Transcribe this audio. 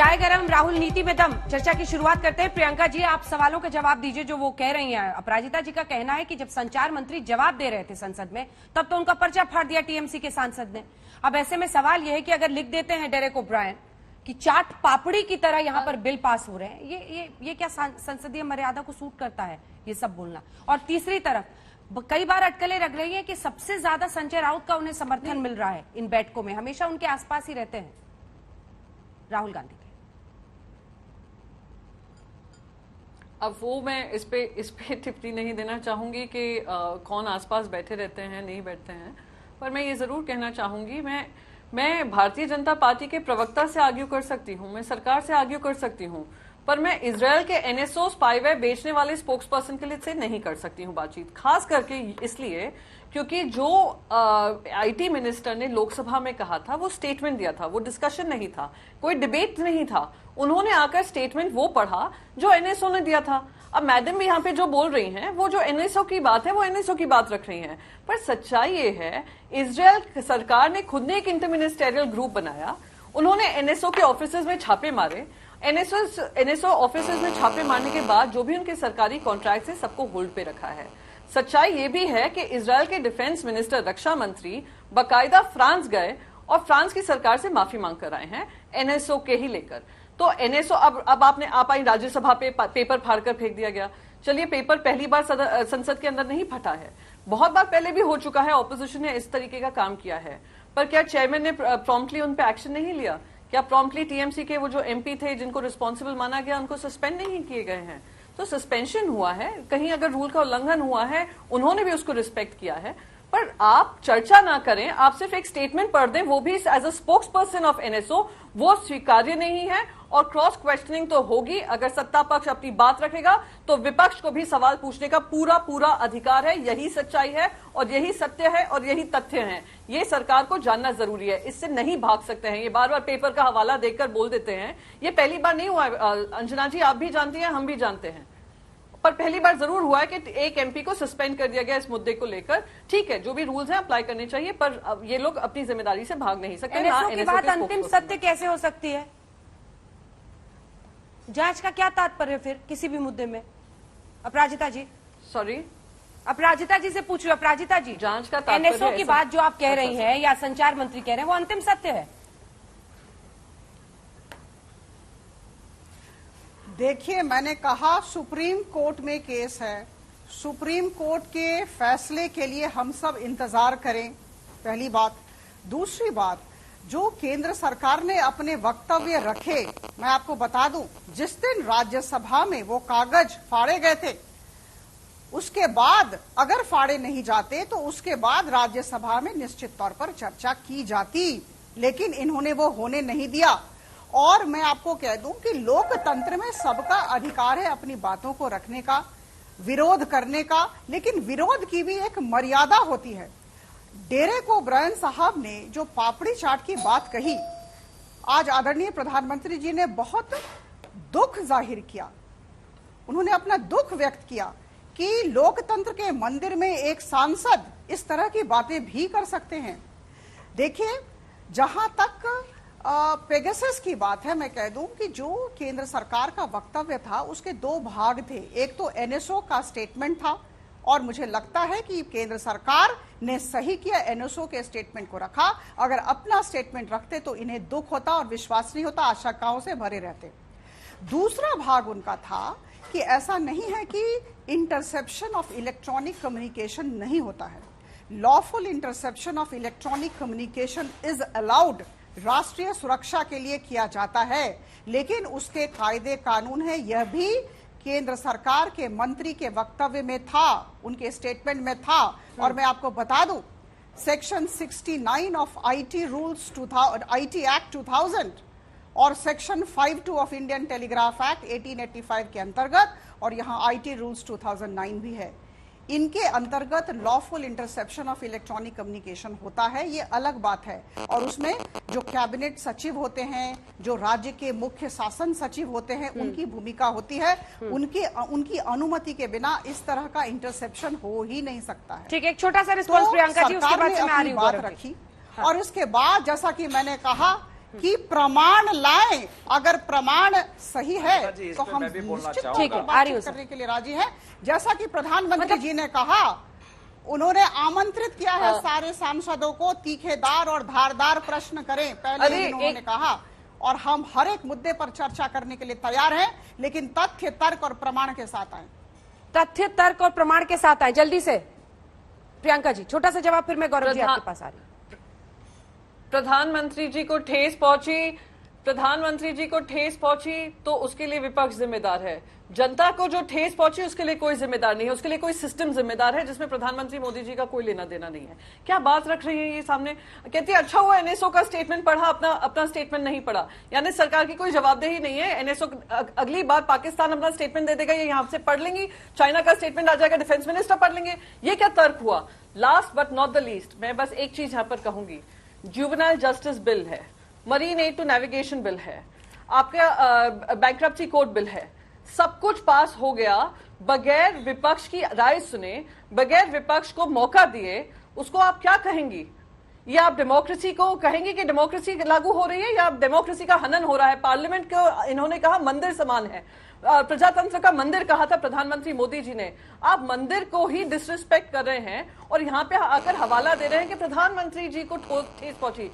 चाय गरम, राहुल नीति में दम। चर्चा की शुरुआत करते हैं। प्रियंका जी, आप सवालों के जवाब दीजिए जो वो कह रही हैं। अपराजिता जी का कहना है कि जब संचार मंत्री जवाब दे रहे थे संसद में, तब तो उनका पर्चा फाड़ दिया टीएमसी के सांसद ने। अब ऐसे में सवाल यह है कि अगर लिख देते हैं डेरेक ओब्रायन कि चाट पापड़ी की तरह यहाँ पर बिल पास हो रहे हैं, ये क्या संसदीय मर्यादा को सूट करता है ये सब बोलना? और तीसरी तरफ कई बार अटकलें रख रही है कि सबसे ज्यादा संजय राउत का उन्हें समर्थन मिल रहा है इन बैठकों में, हमेशा उनके आसपास ही रहते हैं राहुल गांधी के। अब वो मैं इस पे टिप्पणी नहीं देना चाहूंगी कि कौन आसपास बैठे रहते हैं नहीं बैठते हैं, पर मैं ये जरूर कहना चाहूंगी, मैं भारतीय जनता पार्टी के प्रवक्ता से आर्ग्यू कर सकती हूँ, मैं सरकार से आर्ग्यू कर सकती हूँ, पर मैं इजरायल के एनएसओ स्पाईवेयर बेचने वाले स्पोक्स पर्सन के लिए से नहीं कर सकती हूँ बातचीत। खास करके इसलिए क्योंकि जो आईटी मिनिस्टर ने लोकसभा में कहा था वो स्टेटमेंट दिया था, वो डिस्कशन नहीं था, कोई डिबेट नहीं था। उन्होंने आकर स्टेटमेंट वो पढ़ा जो एनएसओ ने दिया था। अब मैडम भी यहाँ पे जो बोल रही हैं वो जो एनएसओ की बात है वो एनएसओ की बात रख रही हैं, पर सच्चाई ये है इजरायल सरकार ने खुद ने एक इंटरमिनिस्टेरियल ग्रुप बनाया, उन्होंने एनएसओ के ऑफिसेज में छापे मारे। एनएसओ ऑफिसेज में छापे मारने के बाद जो भी उनके सरकारी कॉन्ट्रैक्ट है सबको होल्ड पे रखा है। सच्चाई ये भी है कि इजरायल के डिफेंस मिनिस्टर, रक्षा मंत्री बाकायदा फ्रांस गए और फ्रांस की सरकार से माफी मांग कर आए हैं एनएसओ के ही लेकर। तो एनएसओ अब आप आई राज्यसभा पे पेपर फाड़कर फेंक दिया गया। चलिए, पेपर पहली बार संसद के अंदर नहीं फटा है, बहुत बार पहले भी हो चुका है, ऑपोजिशन ने इस तरीके का काम किया है, पर क्या चेयरमैन ने प्रॉम्प्टली उन पे एक्शन नहीं लिया? क्या प्रॉम्प्टली टीएमसी के वो जो एमपी थे जिनको रिस्पॉन्सिबल माना गया उनको सस्पेंड नहीं किए गए हैं? तो सस्पेंशन हुआ है, कहीं अगर रूल का उल्लंघन हुआ है उन्होंने भी उसको रिस्पेक्ट किया है, पर आप चर्चा ना करें, आप सिर्फ एक स्टेटमेंट पढ़ दें, वो भी as a spokesperson of NSO, वो स्वीकार्य नहीं है। और क्रॉस क्वेश्चनिंग तो होगी, अगर सत्ता पक्ष अपनी बात रखेगा तो विपक्ष को भी सवाल पूछने का पूरा अधिकार है। यही सच्चाई है और यही सत्य है और यही तथ्य है, ये सरकार को जानना जरूरी है, इससे नहीं भाग सकते हैं। ये बार बार पेपर का हवाला देकर बोल देते हैं, ये पहली बार नहीं हुआ। अंजना जी, आप भी जानती हैं, हम भी जानते हैं, पर पहली बार जरूर हुआ है कि एक एमपी को सस्पेंड कर दिया गया इस मुद्दे को लेकर। ठीक है, जो भी रूल्स हैं अप्लाई करने चाहिए, पर ये लोग अपनी जिम्मेदारी से भाग नहीं सकते। एनएसओ की बात अंतिम सत्य कैसे हो सकती है? जांच का क्या तात्पर्य फिर किसी भी मुद्दे में? अपराजिता जी, सॉरी, अपराजिता जी से पूछ रही हूँ। अपराजिता जी, जांच का तात्पर्य एनएसओ की बात जो आप कह रही हैं या संचार मंत्री कह रहे हैं, वो अंतिम सत्य है? देखिए, मैंने कहा सुप्रीम कोर्ट में केस है, सुप्रीम कोर्ट के फैसले के लिए हम सब इंतजार करें, पहली बात। दूसरी बात, जो केंद्र सरकार ने अपने वक्तव्य रखे, मैं आपको बता दूं, जिस दिन राज्यसभा में वो कागज फाड़े गए थे, उसके बाद अगर फाड़े नहीं जाते तो उसके बाद राज्यसभा में निश्चित तौर पर चर्चा की जाती, लेकिन इन्होंने वो होने नहीं दिया। और मैं आपको कह दूं कि लोकतंत्र में सबका अधिकार है अपनी बातों को रखने का, विरोध करने का, लेकिन विरोध की भी एक मर्यादा होती है। डेरेक ओब्रायन साहब ने जो पापड़ी चाट की बात कही, आज आदरणीय प्रधानमंत्री जी ने बहुत दुख जाहिर किया, उन्होंने अपना दुख व्यक्त किया कि लोकतंत्र के मंदिर में एक सांसद इस तरह की बातें भी कर सकते हैं। देखिए, जहां तक पेगासस की बात है, मैं कह दूं कि जो केंद्र सरकार का वक्तव्य था उसके दो भाग थे। एक तो एनएसओ का स्टेटमेंट था और मुझे लगता है कि केंद्र सरकार ने सही किया, एनएसओ के स्टेटमेंट को रखा। अगर अपना स्टेटमेंट रखते तो इन्हें दुख होता और विश्वास नहीं होता, आशंकाओं से भरे रहते। दूसरा भाग उनका था कि ऐसा नहीं है कि इंटरसेप्शन ऑफ इलेक्ट्रॉनिक कम्युनिकेशन नहीं होता है, lawful interception of electronic communication is allowed, राष्ट्रीय सुरक्षा के लिए किया जाता है, लेकिन उसके कायदे कानून है, यह भी केंद्र सरकार के मंत्री के वक्तव्य में था, उनके स्टेटमेंट में था। और मैं आपको बता दूं, section 69 of IT rules IT act 2000 और section 52 of Indian telegraph act 1885 के अंतर्गत, और यहां आईटी रूल्स 2009 भी है, इनके अंतर्गत lawful interception of electronic communication होता है, ये अलग बात है। और उसमें जो कैबिनेट सचिव होते हैं, जो राज्य के मुख्य शासन सचिव होते हैं, उनकी भूमिका होती है, उनकी अनुमति के बिना इस तरह का इंटरसेप्शन हो ही नहीं सकता है। ठीक है, एक छोटा सा रिस्पॉन्स प्रियंका जी, उसके बाद मैं आ रही हूं। बात रखी और इसके बाद जैसा कि मैंने कहा कि प्रमाण लाएं। अगर प्रमाण सही है जी, इस तो पे हम मैं भी बोलना निश्चित चाहूंगा। तौर पर आ रही हूं बातचीत सर। करने के लिए राजी हैं। जैसा कि प्रधानमंत्री जी ने कहा, उन्होंने आमंत्रित किया है सारे सांसदों को तीखेदार और धारदार प्रश्न करें, पहले अरे, ही उन्होंने कहा। और हम हर एक मुद्दे पर चर्चा करने के लिए तैयार हैं, लेकिन तथ्य, तर्क और प्रमाण के साथ आए। तथ्य, तर्क और प्रमाण के साथ आए। जल्दी से प्रियंका जी, छोटा सा जवाब, फिर मैं गौरव जी आपके पास आ रही हूं। प्रधानमंत्री जी को ठेस पहुंची तो उसके लिए विपक्ष जिम्मेदार है। जनता को जो ठेस पहुंची उसके लिए कोई जिम्मेदार नहीं है, उसके लिए कोई सिस्टम जिम्मेदार है जिसमें प्रधानमंत्री मोदी जी का कोई लेना देना नहीं है। क्या बात रख रही है ये सामने? कहती है अच्छा हुआ एनएसओ का स्टेटमेंट पढ़ा, अपना स्टेटमेंट नहीं पढ़ा। यानी सरकार की कोई जवाबदेही नहीं है। एनएसओ अगली बार पाकिस्तान अपना स्टेटमेंट दे देगा, ये यहां से पढ़ लेंगी, चाइना का स्टेटमेंट आ जाएगा, डिफेंस मिनिस्टर पढ़ लेंगे। ये क्या तर्क हुआ? Last but not the least, मैं बस एक चीज यहां पर कहूंगी। जुवेनाइल जस्टिस बिल है, marine aid to navigation bill है, आपका बैंक्रप्सी कोड बिल है, सब कुछ पास हो गया बगैर विपक्ष की राय सुने, बगैर विपक्ष को मौका दिए। उसको आप क्या कहेंगी? ये आप डेमोक्रेसी को कहेंगे कि डेमोक्रेसी लागू हो रही है, या डेमोक्रेसी का हनन हो रहा है? पार्लियामेंट को इन्होंने कहा मंदिर समान है, प्रजातंत्र का मंदिर कहा था प्रधानमंत्री मोदी जी ने। आप मंदिर को ही डिसरिस्पेक्ट कर रहे हैं और यहां पे आकर हवाला दे रहे हैं कि प्रधानमंत्री जी को ठेस पहुंची।